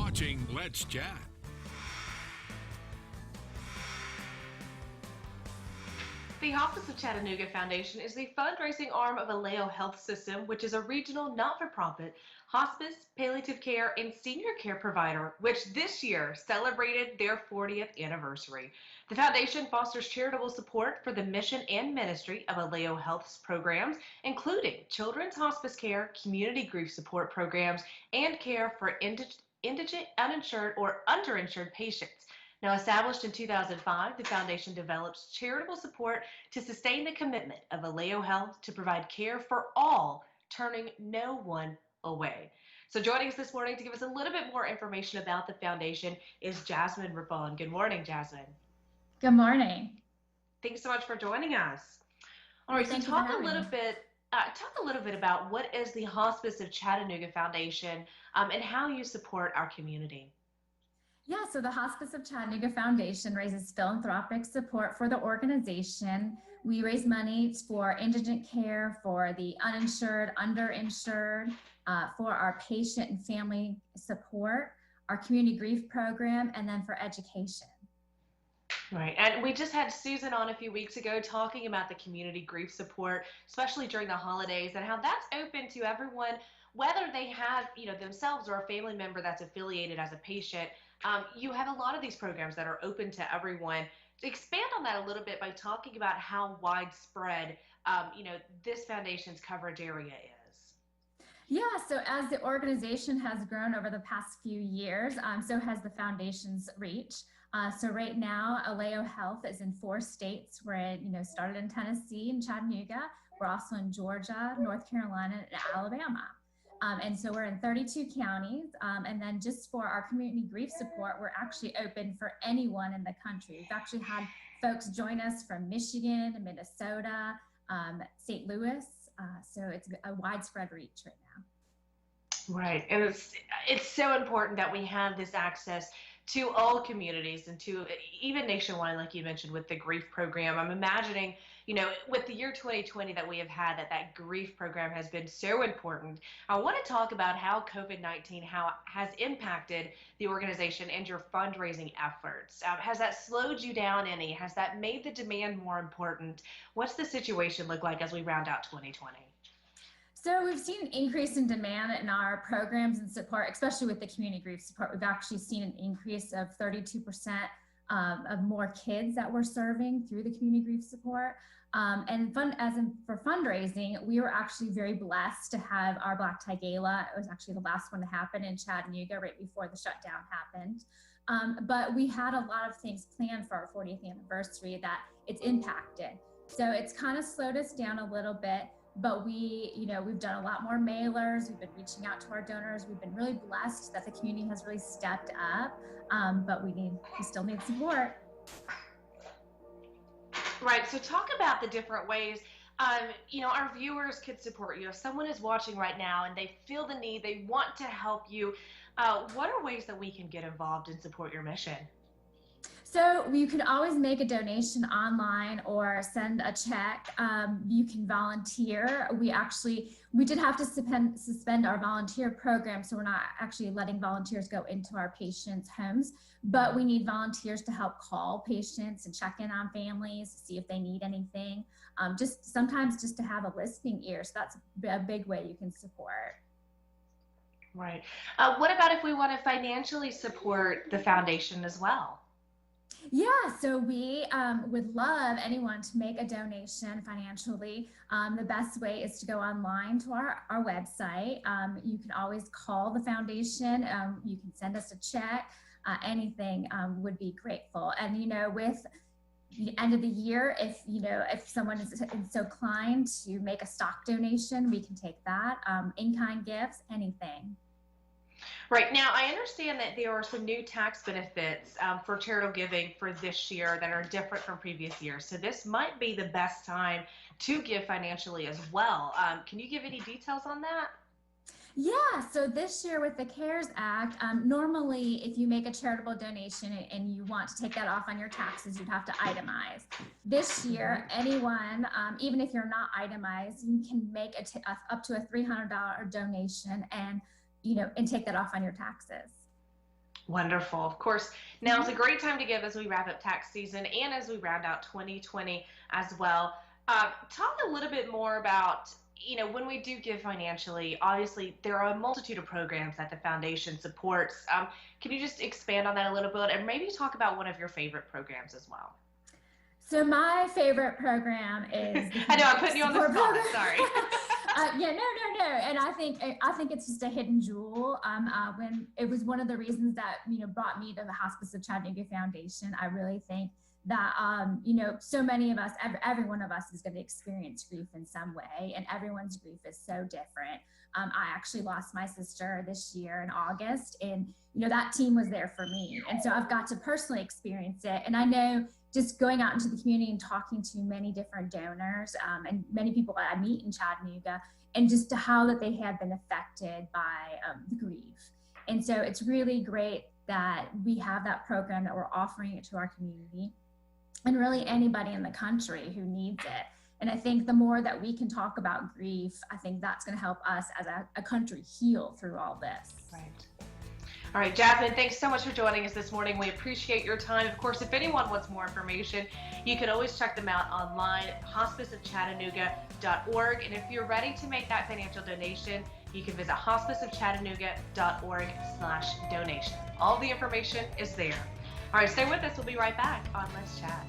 watching Let's Chat. The Hospice of Chattanooga Foundation is the fundraising arm of Alleo Health System, which is a regional not-for-profit hospice, palliative care, and senior care provider, which this year celebrated their 40th anniversary. The foundation fosters charitable support for the mission and ministry of Alleo Health's programs, including children's hospice care, community grief support programs, and care for indigent, uninsured, or underinsured patients. Now, established in 2005, the foundation develops charitable support to sustain the commitment of Alleo Health to provide care for all, turning no one away. So joining us this morning to give us a little bit more information about the foundation is Jasmine Raffon. Good morning, Jasmine. Good morning. Thanks so much for joining us. All right, so talk a little bit about what is the Hospice of Chattanooga Foundation and how you support our community. Yeah, so the Hospice of Chattanooga Foundation raises philanthropic support for the organization. We raise money for indigent care, for the uninsured, underinsured, for our patient and family support, our community grief program, and then for education. Right, and we just had Susan on a few weeks ago talking about the community grief support, especially during the holidays, and how that's open to everyone, whether they have, themselves or a family member that's affiliated as a patient. You have a lot of these programs that are open to everyone. Expand on that a little bit by talking about how widespread, this foundation's coverage area is. Yeah, so as the organization has grown over the past few years, so has the foundation's reach. So right now, Alleo Health is in 4 states. We're started in Tennessee and Chattanooga. We're also in Georgia, North Carolina, and Alabama. And so we're in 32 counties. And then just for our community grief support, we're actually open for anyone in the country. We've actually had folks join us from Michigan, Minnesota, St. Louis. So it's a widespread reach right now. Right, and it's so important that we have this access to all communities and to even nationwide, like you mentioned, with the grief program. I'm imagining, with the year 2020 that we have had, that grief program has been so important. I want to talk about how COVID-19 has impacted the organization and your fundraising efforts. Has that slowed you down any? Has that made the demand more important? What's the situation look like as we round out 2020? So we've seen an increase in demand in our programs and support, especially with the community grief support. We've actually seen an increase of 32% of more kids that we're serving through the community grief support. And for fundraising, we were actually very blessed to have our Black Tie Gala. It was actually the last one to happen in Chattanooga right before the shutdown happened. But we had a lot of things planned for our 40th anniversary that it's impacted. So it's kind of slowed us down a little bit. But we've done a lot more mailers. We've been reaching out to our donors. We've been really blessed that the community has really stepped up. But we still need support. Right. So talk about the different ways, our viewers could support you. If someone is watching right now and they feel the need, they want to help you, what are ways that we can get involved and support your mission? So you can always make a donation online or send a check. You can volunteer. We did have to suspend our volunteer program, so we're not actually letting volunteers go into our patients' homes, but we need volunteers to help call patients and check in on families, see if they need anything. Sometimes just to have a listening ear. So that's a big way you can support. Right. What about if we want to financially support the foundation as well? Yeah, so we would love anyone to make a donation financially. The best way is to go online to our website. You can always call the foundation. You can send us a check. Anything would be grateful. And, with the end of the year, if someone is so inclined to make a stock donation, we can take that. In-kind gifts, anything. Right. Now, I understand that there are some new tax benefits for charitable giving for this year that are different from previous years. So this might be the best time to give financially as well. Can you give any details on that? Yeah, so this year with the CARES Act, normally if you make a charitable donation and you want to take that off on your taxes, you'd have to itemize. This year, anyone, even if you're not itemized, you can make up to a $300 donation and take that off on your taxes. Wonderful. Of course, now is a great time to give as we wrap up tax season and as we round out 2020 as well. Talk a little bit more about, when we do give financially, obviously there are a multitude of programs that the foundation supports. Can you just expand on that a little bit and maybe talk about one of your favorite programs as well? So my favorite program is I know I'm putting you on the spot. program. Sorry. Yeah, no. And I think it's just a hidden jewel. When it was one of the reasons that, brought me to the Hospice of Chattanooga Foundation. I really think that, so many of us, every one of us is going to experience grief in some way, and everyone's grief is so different. I actually lost my sister this year in August, and, that team was there for me. And so I've got to personally experience it. And I know just going out into the community and talking to many different donors and many people that I meet in Chattanooga, and just to how that they have been affected by the grief. And so it's really great that we have that program, that we're offering it to our community and really anybody in the country who needs it. And I think the more that we can talk about grief, I think that's going to help us as a country heal through all this. Right. All right, Jasmine, thanks so much for joining us this morning. We appreciate your time. Of course, if anyone wants more information, you can always check them out online, hospiceofchattanooga.org. And if you're ready to make that financial donation, you can visit hospiceofchattanooga.org/donation. All the information is there. All right, stay with us. We'll be right back on Let's Chat.